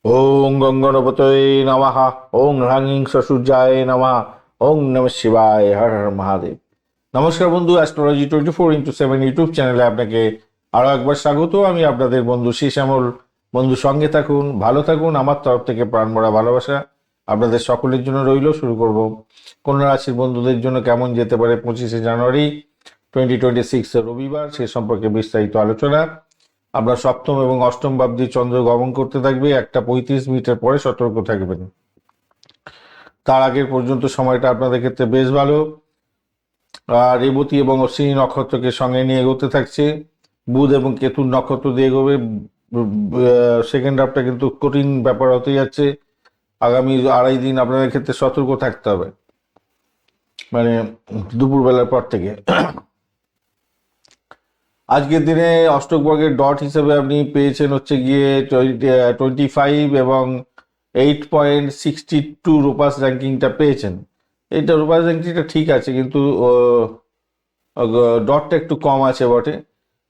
ওং গঙ্গনপতয়ে নমঃ। ওং হ্রাং সূর্যায় নমঃ। ওং নম শিবায়। হর হর মহাদেব। নমস্কার বন্ধু, অ্যাস্ট্রোলজি 24x7 ইউটিউব চ্যানেলে আপনাকে আরও একবার স্বাগত। আমি আপনাদের বন্ধু শ্যামল। বন্ধু, সঙ্গে থাকুন, ভালো থাকুন। আমার তরফ থেকে প্রাণভরা ভালোবাসা আপনাদের সকলের জন্য রইল। শুরু করব কন্যা রাশির বন্ধুদের জন্য কেমন যেতে পারে 25শে জানুয়ারি 2026 রবিবার, সে সম্পর্কে বিস্তারিত আলোচনা। আপনার সপ্তম এবং অষ্টম ভাবদি চন্দ্র গমন করতে থাকবে। 1টা 35 মিনিটের পরে সতর্ক থাকবেন। তার আগের পর্যন্ত সময়টা আপনাদের ক্ষেত্রে বেশ ভালো। আর রেবতী এবং অশ্বিনী নক্ষত্রকে সঙ্গে নিয়ে এগোতে থাকছে। বুধ এবং কেতুর নক্ষত্র দিয়ে এগোবে। সেকেন্ড হাফটা কিন্তু কঠিন ব্যাপার হতে যাচ্ছে। আগামী 2.5 দিন আপনাদের ক্ষেত্রে সতর্ক থাকতে হবে, মানে দুপুরবেলার পর থেকে। আজকের দিনে অষ্টক বর্গের ডট হিসেবে আপনি পেয়েছেন হচ্ছে গিয়ে 25 এবং 8.62 রোপাস র্যাঙ্কিংটা পেয়েছেন। এইটা রোপাস র্যাঙ্কিংটা ঠিক আছে, কিন্তু ডটটা একটু কম আছে বটে।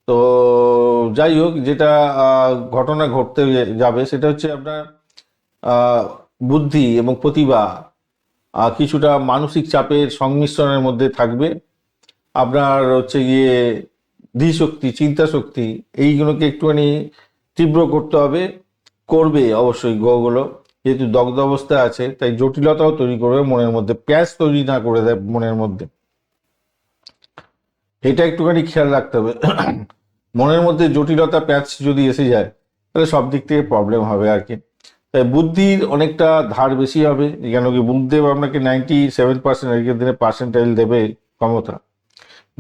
তো যাই হোক, যেটা ঘটনা ঘটতে যাবে সেটা হচ্ছে আপনার বুদ্ধি এবং প্রতিভা কিছুটা মানসিক চাপের সংমিশ্রণের মধ্যে থাকবে। আপনার হচ্ছে গিয়ে ধীশক্তি, চিন্তা শক্তি, এইগুলোকে একটুখানি তীব্র করতে হবে। করবে অবশ্যই গ্রহগুলো, যেহেতু দগ্ধ অবস্থায় আছে, তাই জটিলতাও তৈরি করবে মনের মধ্যে, প্যাচ তৈরি না করে দেয় মনের মধ্যে। এটা একটুখানি খেয়াল রাখতে হবে। মনের মধ্যে জটিলতা, প্যাচ যদি এসে যায় তাহলে সব দিক থেকে প্রবলেম হবে আর কি। তাই বুদ্ধির অনেকটা ধার বেশি হবে, কেন কি বুদ্ধদেব আপনাকে 97% আগের দিনে পার্সেন্টাইল দেবে ক্ষমতা।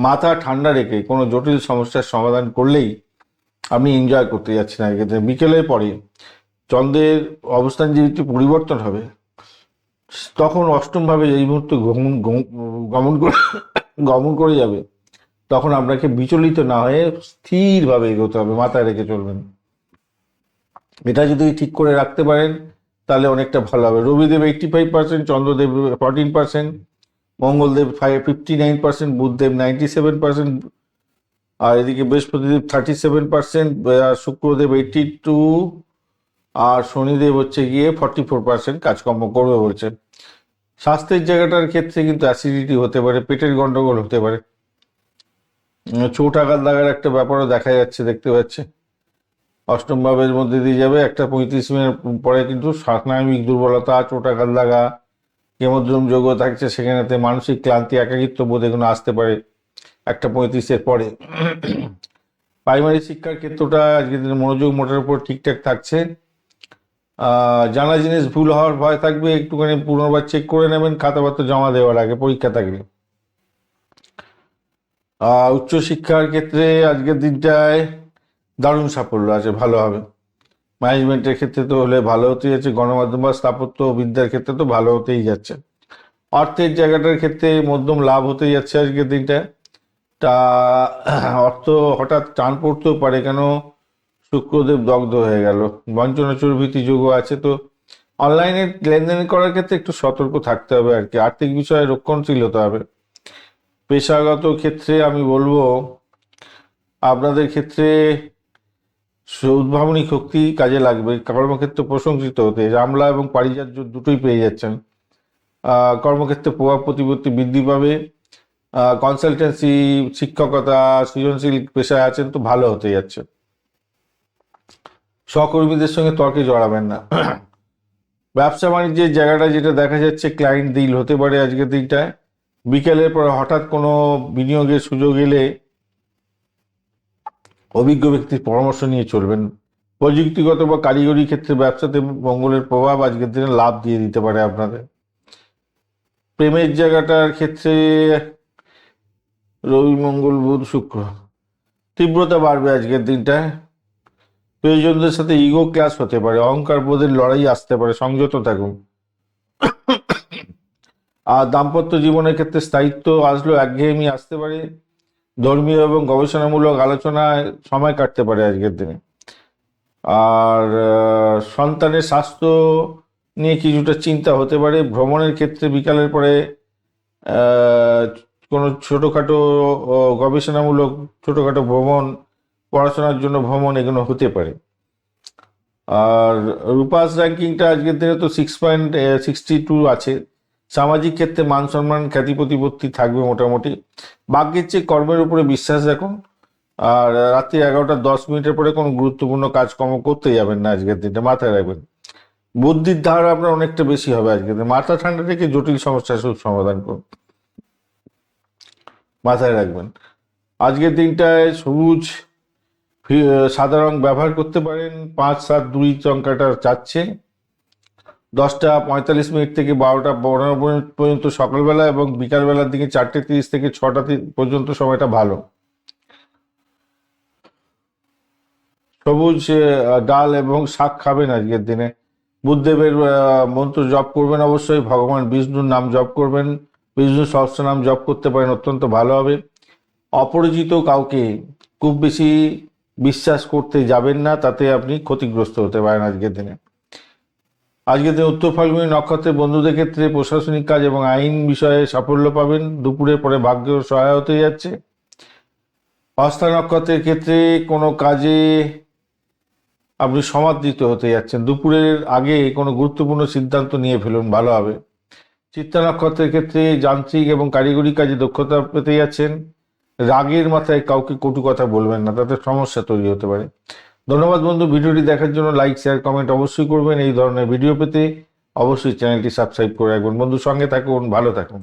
মাথা ঠান্ডা রেখে কোনো জটিল সমস্যার সমাধান করলেই আপনি এনজয় করতে যাচ্ছেন আগের দিনে। বিকেলের পরে চন্দ্রের অবস্থান যে একটু পরিবর্তন হবে, তখন অষ্টমভাবে এই মুহূর্তে গমন করে গমন করে যাবে। তখন আপনাকে বিচলিত না হয়ে স্থিরভাবে এগোতে হবে, মাথায় রেখে চলবেন। এটা যদি ঠিক করে রাখতে পারেন তাহলে অনেকটা ভালো হবে। রবিদেব 85%, চন্দ্রদেব 14%, মঙ্গলদেব 59%, বুধদেব 97%, আর এদিকে বৃহস্পতিদেব 37%, শুক্রদেব 82, আর শনিদেব হচ্ছে গিয়ে 44% কাজকর্ম করবে বলছে। স্বাস্থ্যের জায়গাটার ক্ষেত্রে কিন্তু অ্যাসিডিটি হতে পারে, পেটের গন্ডগোল হতে পারে, চোট আঘাত লাগার একটা ব্যাপারও দেখা যাচ্ছে, দেখতে পাচ্ছে। অষ্টম ভাবের মধ্যে দিয়ে যাবে। 1টা 35 মিনিট পরে কিন্তু স্নায়বিক দুর্বলতা, চোট আঘাত লাগা, কেমোদ্রম যোগ থাকছে, সেখানেতে মানসিক ক্লান্তি, একাকিত্ব বোধ এগুলো আসতে পারে 1টা 35-এর পরে। প্রাইমারি শিক্ষার ক্ষেত্রটা আজকের দিনে মনোযোগ মোটের উপর ঠিকঠাক থাকছে। জানা জিনিস ভুল হওয়ার ভয় থাকবে, একটুখানি পুনর্বার চেক করে নেবেন খাতাপত্র জমা দেওয়ার আগে, পরীক্ষা থাকলে। উচ্চশিক্ষার ক্ষেত্রে আজকের দিনটায় দারুণ সাফল্য আছে, ভালো হবে। ম্যানেজমেন্টের ক্ষেত্রে তো হলে ভালো হতেই যাচ্ছে, গণমাধ্যম বা স্থাপত্য বিদ্যার ক্ষেত্রে তো ভালো হতেই যাচ্ছে। অর্থের জায়গাটার ক্ষেত্রে মধ্যম লাভ হতেই যাচ্ছে আজকের দিনটা। তা অর্থ হঠাৎ টান পড়তেও পারে, কেন শুক্রদেব দগ্ধ হয়ে গেল। বঞ্চনা চর্বৃতি যোগও আছে, তো অনলাইনে লেনদেন করার ক্ষেত্রে একটু সতর্ক থাকতে হবে আর কি। আর্থিক বিষয়ে রক্ষণশীল হতে হবে। পেশাগত ক্ষেত্রে আমি বলবো আপনাদের ক্ষেত্রে উদ্ভাবনী শক্তি কাজে লাগবে। কর্মক্ষেত্রে প্রশংসিত হতে রামলা এবং পারিজাত দুটোই পেয়ে যাচ্ছেন। কর্মক্ষেত্রে প্রভাব প্রতিপত্তি বৃদ্ধি পাবে। কনসালটেন্সি, শিক্ষকতা, সৃজনশীল পেশায় আছেন তো ভালো হতে যাচ্ছে। সহকর্মীদের সঙ্গে তর্কে জড়াবেন না। ব্যবসা বাণিজ্যের জায়গাটা যেটা দেখা যাচ্ছে, ক্লায়েন্ট ডিল হতে পারে আজকের দিনটায়। বিকেলের পর হঠাৎ কোনো বিনিয়োগের সুযোগ এলে অভিজ্ঞ ব্যক্তির পরামর্শ নিয়ে চলবেন। প্রযুক্তিগত বা কারিগরি ক্ষেত্রে ব্যবসাতে মঙ্গলের প্রভাব আজকের দিনে লাভ দিয়ে দিতে পারে আপনাদের। প্রেমের জায়গাটার ক্ষেত্রে রবি, মঙ্গল, বুধ, শুক্র, তীব্রতা বাড়বে আজকের দিনটায়। প্রিয়জনদের সাথে ইগো ক্লাস হতে পারে, অহংকার বোধের লড়াই আসতে পারে, সংযত থাকুন। আর দাম্পত্য জীবনের ক্ষেত্রে স্থায়িত্ব আসলেও একঘেয়েমি আসতে পারে। ধর্মীয় এবং গবেষণামূলক আলোচনায় সময় কাটতে পারে আজকের দিনে। আর সন্তানের স্বাস্থ্য নিয়ে কিছুটা চিন্তা হতে পারে। ভ্রমণের ক্ষেত্রে বিকালের পরে কোনো ছোটোখাটো গবেষণামূলক ছোটোখাটো ভ্রমণ, পড়াশোনার জন্য ভ্রমণ, এগুলো হতে পারে। আর রূপাস র্যাঙ্কিংটা আজকের দিনে তো 6.62 আছে। সামাজিক ক্ষেত্রে মান সম্মান খ্যাতি প্রতিপত্তি থাকবে মোটামুটি। ভাগ্যের চেয়ে কর্মের উপরে বিশ্বাস রাখুন। আর রাত্রি 11টা 10 মিনিটের পরে কোনো গুরুত্বপূর্ণ কাজকর্ম করতে যাবেন না আজকের দিনটা, মাথায় রাখবেন। বুদ্ধির ধার আপনার অনেকটা বেশি হবে আজকের দিনে। মাথা ঠান্ডা রেখে জটিল সমস্যার সমাধান করুন, মাথায় রাখবেন। আজকের দিনটায় সবুজ সাদা রং ব্যবহার করতে পারেন। 572 সংখ্যাটা যাচ্ছে। 10টা 45 মিনিট থেকে 12টা 15 পর্যন্ত সকালবেলা, এবং বিকালবেলার দিকে 4টে 30 থেকে 6টা পর্যন্ত সময়টা ভালো। সবুজ ডাল এবং শাক খাবেন আজকের দিনে। বুদ্ধদেবের মন্ত্র জপ করবেন অবশ্যই। ভগবান বিষ্ণুর নাম জপ করবেন, বিষ্ণু সহস্রনাম জপ করতে পারেন, অত্যন্ত ভালো হবে। অপরিচিত কাউকে খুব বেশি বিশ্বাস করতে যাবেন না, তাতে আপনি ক্ষতিগ্রস্ত হতে পারেন আজকের দিনে। আজকের দিনে উত্তর ফাল্গুনী নক্ষত্রের বন্ধুদের ক্ষেত্রে প্রশাসনিক কাজ এবং আইন বিষয়ে সাফল্য পাবেন। দুপুরের পরে ভাগ্য সহায় হতে যাচ্ছে। হস্তা নক্ষত্রের ক্ষেত্রে কোনো কাজে আপনি সমাদৃত হতে যাচ্ছেন। দুপুরের আগে কোনো গুরুত্বপূর্ণ সিদ্ধান্ত নিয়ে ফেলুন, ভালো হবে। চিত্তা নক্ষত্রের ক্ষেত্রে যান্ত্রিক এবং কারিগরি কাজে দক্ষতা পেতে যাচ্ছেন। রাগের মাথায় কাউকে কটু কথা বলবেন না, তাতে সমস্যা তৈরি হতে পারে। ধন্যবাদ বন্ধু, ভিডিওটি দেখার জন্য। লাইক শেয়ার কমেন্ট অবশ্যই করবেন। এই ধরনের ভিডিও পেতে অবশ্যই চ্যানেলটি সাবস্ক্রাইব করে রাখবেন। বন্ধু, সঙ্গে থাকুন, ভালো থাকুন।